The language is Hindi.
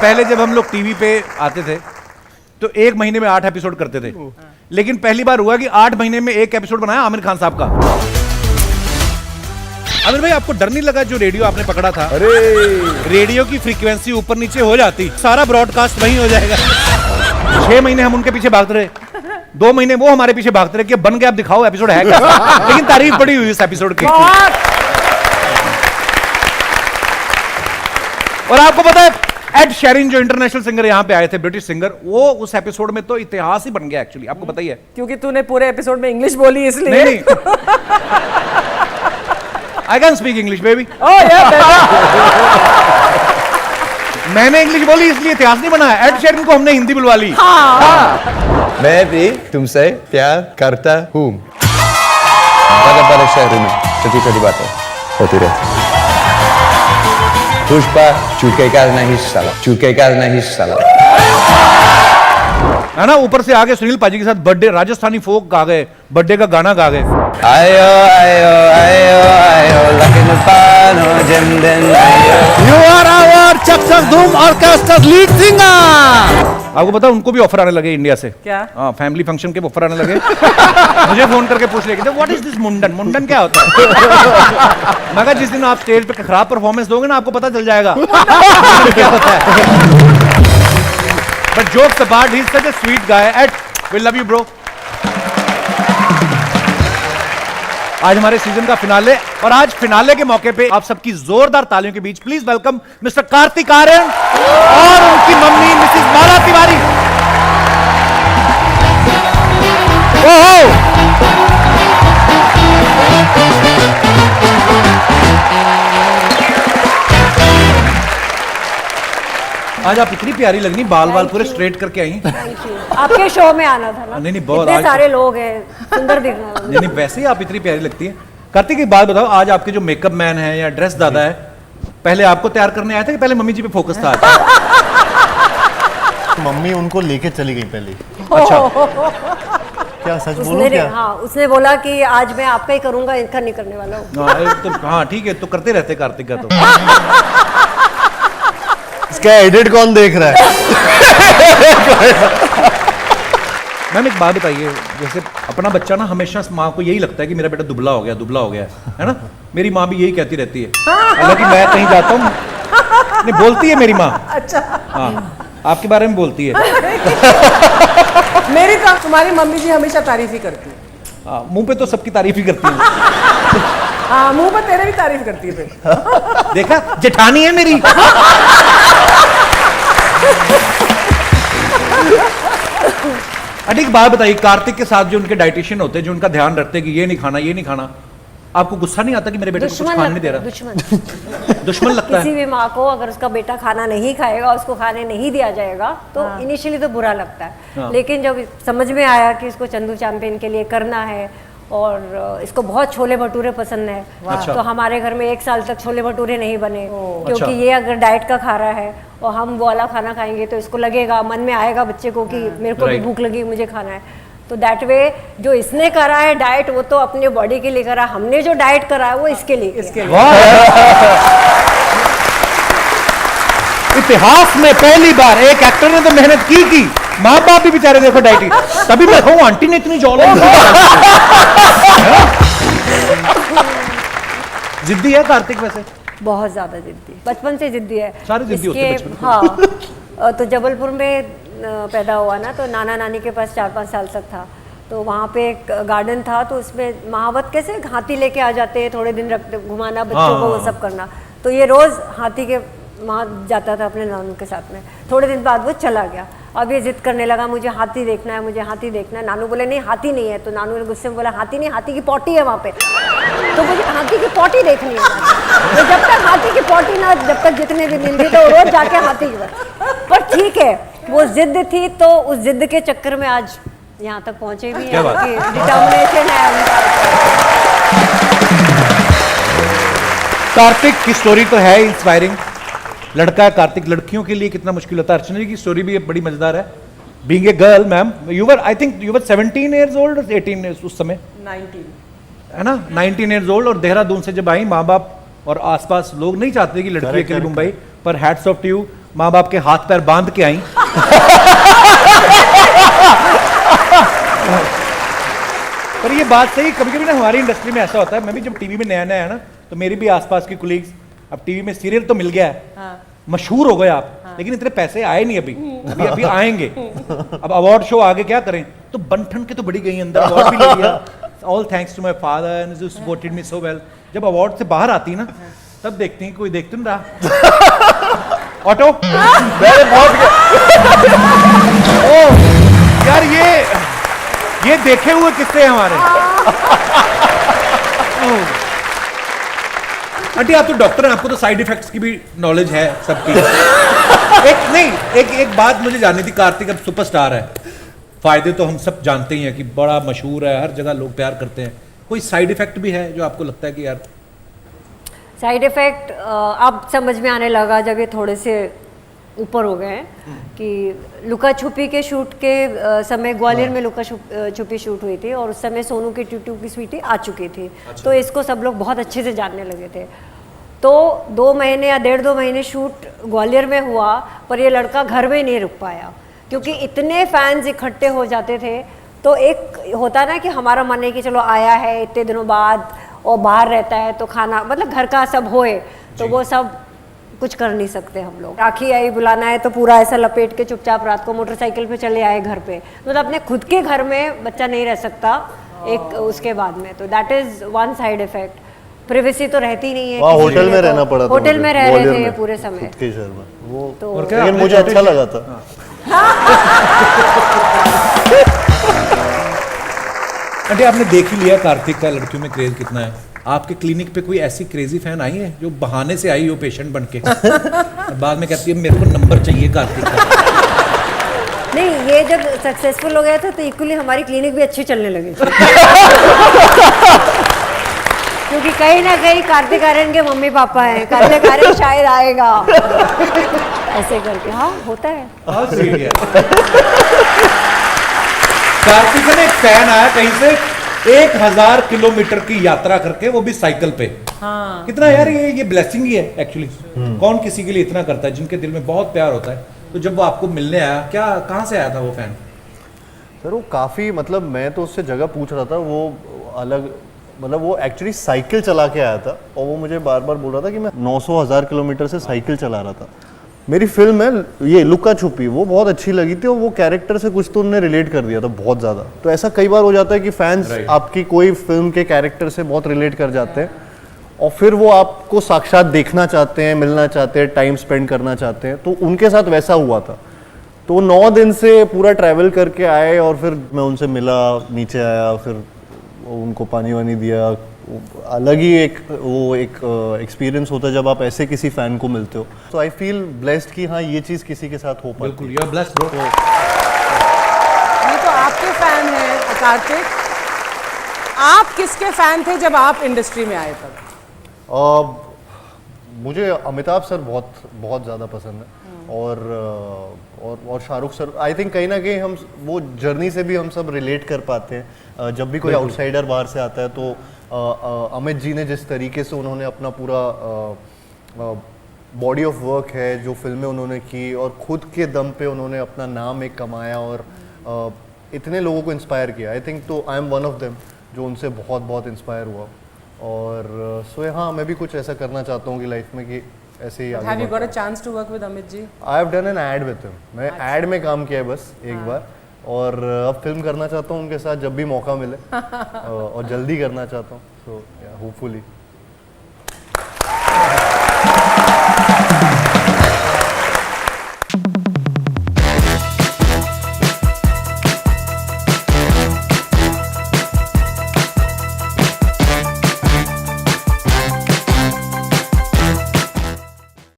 पहले जब हम लोग टीवी पे आते थे तो 1 महीने में 8 एपिसोड करते थे, लेकिन पहली बार हुआ कि 8 महीने में 1 एपिसोड बनाया आमिर खान साहब का। आमिर भाई, आपको डर नहीं लगा जो रेडियो आपने पकड़ा था? अरे रेडियो की फ्रीक्वेंसी ऊपर नीचे हो जाती, सारा ब्रॉडकास्ट वहीं हो जाएगा। 6 महीने हम उनके पीछे भागते रहे, 2 महीने वो हमारे पीछे भागते रहे कि बन गया, अब दिखाओ एपिसोड है क्या। लेकिन तारीफ बड़ी हुई इस एपिसोड की। और आपको पता है एड शेरिन जो इंटरनेशनल सिंगर यहाँ पे आए थे, ब्रिटिश सिंगर, वो उस एपिसोड में तो इतिहास ही बन गया एक्चुअली। आपको पता ही है, क्योंकि तूने पूरे एपिसोड में इंग्लिश बोली इसलिए। नहीं I can speak English baby. मैंने इंग्लिश बोली इसलिए इतिहास नहीं बना है। एड शेरिन को हमने हिंदी बुलवा ली। मैं भी तुमसे प्यार करता हूँ। बड़े शहरों में छोटी छोटी बातें होती रहती। पुष्पा चुकेगा नहीं साला, चुकेगा नहीं साला, है ना। ऊपर से आगे सुनील पाजी के साथ बर्थडे राजस्थानी फोक गा गए, बर्थडे का गाना गा गए। आयो आयो आयो आयो लकिन पानो जमदन आयो। You are our चक चक धूम ऑर्केस्ट्रा लीड सिंगर। आपको पता उनको भी ऑफर आने लगे इंडिया से। क्या? हाँ, फैमिली फंक्शन के ऑफर आने लगे। मुझे फोन करके पूछ रहे थे व्हाट इज दिस मुंडन, मुंडन क्या होता है? मैं कहा जिस दिन आप स्टेज पे खराब परफॉर्मेंस दोगे ना, आपको पता चल जाएगा क्या होता है। But jokes apart, he is such a sweet guy. Ed, we love you bro. आज हमारे सीजन का फिनाले, और आज फिनाले के मौके पे आप सबकी जोरदार तालियों के बीच please welcome mister Kartik Aaryan और उनकी मम्मी मिसेस माला तिवारी। ओहो, आज आप इतनी प्यारी लगनी, बाल बाल पूरे स्ट्रेट करके आई। आपके शो में आना था ना। नहीं बहुत, इतने सारे लोग हैं, सुंदर दिख रहे हैं। नहीं वैसे ही आप इतनी प्यारी लगती है। कार्तिक एक बात बताओ, आज आपके जो मेकअप मैन है या ड्रेस दादा है, पहले आपको तैयार करने आया था कि पहले मम्मी जी पे फोकस था? मम्मी उनको लेके चली गई पहले। अच्छा, क्या सच बोलूं क्या? हाँ, उसने बोला कि आज मैं आपका ही करूंगा, इनका नहीं करने वाला हूँ। हाँ ठीक है, तो करते रहते कार्तिक का तो। इसका एडिट कौन देख रहा है? मैम एक बात बताइए, जैसे अपना बच्चा ना हमेशा माँ को यही लगता है कि मेरा बेटा दुबला हो गया, दुबला हो गया है ना। मेरी माँ भी यही कहती रहती है, हालांकि मैं कहीं जाता हूँ नहीं बोलती है मेरी माँ। अच्छा, हाँ, आपके बारे में बोलती है। मेरी तो तुम्हारी मम्मी जी हमेशा तारीफ ही करती है। हाँ, मुंह पे तो सबकी तारीफ ही करती है। हाँ, मुंह पर तेरे भी तारीफ करती है फिर। देखा, जेठानी है मेरी। एक बात बताइए, कार्तिक के साथ जो उनके डाइटिशियन होते हैं, जो उनका ध्यान रखते हैं कि ये नहीं खाना, ये नहीं खाना, आपको गुस्सा नहीं आता कि मेरे बेटे को कुछ खाने नहीं दे रहा? दुश्मन लगता है। किसी भी माँ को अगर उसका बेटा खाना नहीं खाएगा, उसको खाने नहीं दिया जाएगा, तो इनिशियली तो बुरा लगता है। लेकिन जब समझ में आया कि इसको चंदू चैंपियन के लिए करना है और इसको बहुत छोले भटूरे पसंद है, अच्छा। तो हमारे घर में 1 साल तक छोले भटूरे नहीं बने, क्योंकि अच्छा। ये अगर डाइट का खा रहा है और हम वो वाला खाना खाएंगे तो इसको लगेगा, मन में आएगा बच्चे को कि मेरे को भी भूख लगी, मुझे खाना है। तो दैट वे जो इसने करा है डाइट, वो तो अपने बॉडी के लिए करा, हमने जो डाइट करा है वो इसके लिए। इतिहास में पहली बार एक एक्टर ने तो मेहनत की, माँ बाप भी बेचारे देखो डाइटी। तभी मैं कहूँ आंटी ने इतनी जॉल। जिद्दी है कार्तिक वैसे? बहुत ज्यादा जिद्दी, बचपन से जिद्दी है। सारे जिद्दी होते हैं बचपन से। हाँ, तो जबलपुर में पैदा हुआ ना, तो नाना नानी के पास 4-5 साल तक था। तो वहाँ पे एक गार्डन था, तो उसमें महावत कैसे हाथी लेके आ जाते हैं, थोड़े दिन रखते, घुमाना बच्चों को, वो सब करना। तो ये रोज हाथी के वहाँ जाता था अपने नानू के साथ में। थोड़े दिन बाद वो चला गया। अब ये जिद करने लगा, मुझे हाथी देखना है, मुझे हाथी देखना है। नानू बोले नहीं, हाथी नहीं है। तो नानू ने गुस्से में बोला, हाथी नहीं, हाथी की पोटी है वहाँ पे, तो मुझे हाथी की पोटी देखनी है। तो जब तक हाथी की पोटी ना, जब तक जितने दिन मिलती तो रोज जाके हाथी की। पर ठीक है, वो जिद थी, तो उस जिद के चक्कर में आज यहाँ तक पहुंचे भी हैं कि डिटर्मिनेशन है उनका। कार्तिक की स्टोरी तो है इंस्पायरिंग, लड़का है कार्तिक, लड़कियों के लिए कितना मुश्किल होता है। अर्चना जी की स्टोरी भी बड़ी मजेदार है। Being a girl, ma'am, you were, I think you were 17 years old or 18 years उस समय, 19 है ना, 19 years old। और देहरादून से जब आई, माँ बाप और आसपास लोग नहीं चाहते कि लड़की के लिए मुंबई, पर हैट्स ऑफ टू यू। माँ बाप के हाथ पैर बांध के आई। पर ये बात सही, कभी कभी ना हमारी इंडस्ट्री में ऐसा होता है, मैं भी जब टीवी में नया नया है ना, तो मेरी भी आसपास की कुलीग्स, अब टीवी में सीरियल तो मिल गया है, मशहूर हो गए आप, लेकिन इतने पैसे आए नहीं अभी, अभी आएंगे। अब अवार्ड शो आगे क्या करें, तो बंठन के तो बड़ी गई अंदर, अवार्ड भी ले लिया, all thanks to my father and who supported me so well. जब अवार्ड से बाहर आती ना, तब देखती हैं कोई देख तो नहीं रहा। ऑटो ओ यार, ये देखे हुए किस्से हैं हमारे। आंटी आप तो डॉक्टर हैं, आपको तो साइड इफेक्ट्स की भी नॉलेज है सबकी। एक बात मुझे जाननी थी, कार्तिक अब सुपरस्टार है, फायदे तो हम सब जानते ही हैं कि बड़ा मशहूर है, हर जगह लोग प्यार करते हैं, कोई साइड इफेक्ट भी है जो आपको लगता है कि यार? साइड इफेक्ट अब समझ में आने लगा जब ये थोड़े से ऊपर हो गए हैं कि लुका छुपी के शूट के समय ग्वालियर में लुका छुपी शूट हुई थी और उस समय सोनू की टूटू की स्वीटी आ चुकी थी। अच्छा। तो इसको सब लोग बहुत अच्छे से जानने लगे थे। तो 2 महीने या 1.5-2 महीने शूट ग्वालियर में हुआ, पर ये लड़का घर में नहीं रुक पाया क्योंकि इतने फैंस इकट्ठे हो जाते थे। तो एक होता ना कि हमारा मन है कि चलो आया है इतने दिनों बाद और बाहर रहता है तो खाना मतलब घर का सब होए, तो वो सब कुछ कर नहीं सकते हम लोग। राखी आई बुलाना है तो पूरा ऐसा लपेट के चुपचाप रात को मोटरसाइकिल पे चले आए घर पे, मतलब अपने खुद के घर में बच्चा नहीं रह सकता एक उसके बाद में, तो that is one side effect. Privacy तो रहती नहीं है। होटल में रहना पड़ा था, होटल में रह रहे थे पूरे समय खुद के शहर में, वो तो लेकिन मुझे अच्छा लगा था। आंटी आपने देख ही लिया कार्तिक का लड़कियों में क्रेज कितना है। आपके क्लिनिक पे कोई ऐसी क्रेजी फैन आई है जो बहाने से आई हो पेशेंट बन के और बाद में कहती है मेरे को नंबर चाहिए कार्तिक का? नहीं, ये जब सक्सेसफुल हो गया था तो इक्वली हमारी क्लिनिक भी अच्छी चलने लगी थी। क्योंकि कहीं ना कहीं कार्तिक आर्यन के मम्मी पापा हैं, कार्तिक आर्यन शायद आएगा ऐसे करके। हाँ होता है। कार्तिक का एक फैन आया कहीं से 1000 किलोमीटर की यात्रा करके, वो भी साइकिल पे। हाँ। कितना यार ये ब्लेसिंग ही है एक्चुअली। कौन किसी के लिए इतना करता है, जिनके दिल में बहुत प्यार होता है। तो जब वो आपको मिलने आया, क्या कहाँ से आया था वो फैन? सर वो काफ़ी, मतलब मैं तो उससे जगह पूछ रहा था, वो अलग, मतलब वो एक्चुअली साइकिल चला के आया था और वो मुझे बार बार बोल रहा था कि मैं 900-1000 किलोमीटर से साइकिल चला रहा था। मेरी फिल्म है ये लुका छुपी, वो बहुत अच्छी लगी थी और वो कैरेक्टर से कुछ तो उन्होंने रिलेट कर दिया था बहुत ज़्यादा। तो ऐसा कई बार हो जाता है कि फैंस आपकी कोई फिल्म के कैरेक्टर से बहुत रिलेट कर जाते हैं और फिर वो आपको साक्षात देखना चाहते हैं, मिलना चाहते हैं, टाइम स्पेंड करना चाहते हैं। तो उनके साथ वैसा हुआ था। तो 9 दिन से पूरा ट्रैवल करके आए और फिर मैं उनसे मिला, नीचे आया, फिर उनको पानी वानी दिया। अलग ही एक एक्सपीरियंस होता है जब आप ऐसे किसी फैन को मिलते हो। तो आई फील ब्लेस्ड कि हाँ ये चीज़ किसी के साथ हो पाती है। बिल्कुल, यू आर ब्लेस्ड ब्रो। ये तो आपके फैन हैं कार्तिक। आप किसके फैन थे जब आप इंडस्ट्री में आए तब? मुझे अमिताभ सर बहुत ज़्यादा पसंद है और शाहरुख सर। आई थिंक कहीं ना कहीं हम वो जर्नी से भी हम सब रिलेट कर पाते हैं। जब भी कोई आउटसाइडर बाहर से आता है तो अमित जी ने जिस तरीके से उन्होंने अपना पूरा बॉडी ऑफ वर्क है, जो फिल्में उन्होंने की और खुद के दम पे उन्होंने अपना नाम एक कमाया और इतने लोगों को इंस्पायर किया। आई थिंक तो I am one of them जो उनसे बहुत इंस्पायर हुआ। और सो हाँ, मैं भी कुछ ऐसा करना चाहता हूँ कि लाइफ में कि ऐसे ही आगे। Have you got a chance to work with Amit ji? I have done an ad with him. मैं ad में काम किया है बस एक बार, और अब फिल्म करना चाहता हूँ उनके साथ जब भी मौका मिले और जल्दी करना चाहता हूँ। So yeah, hopefully.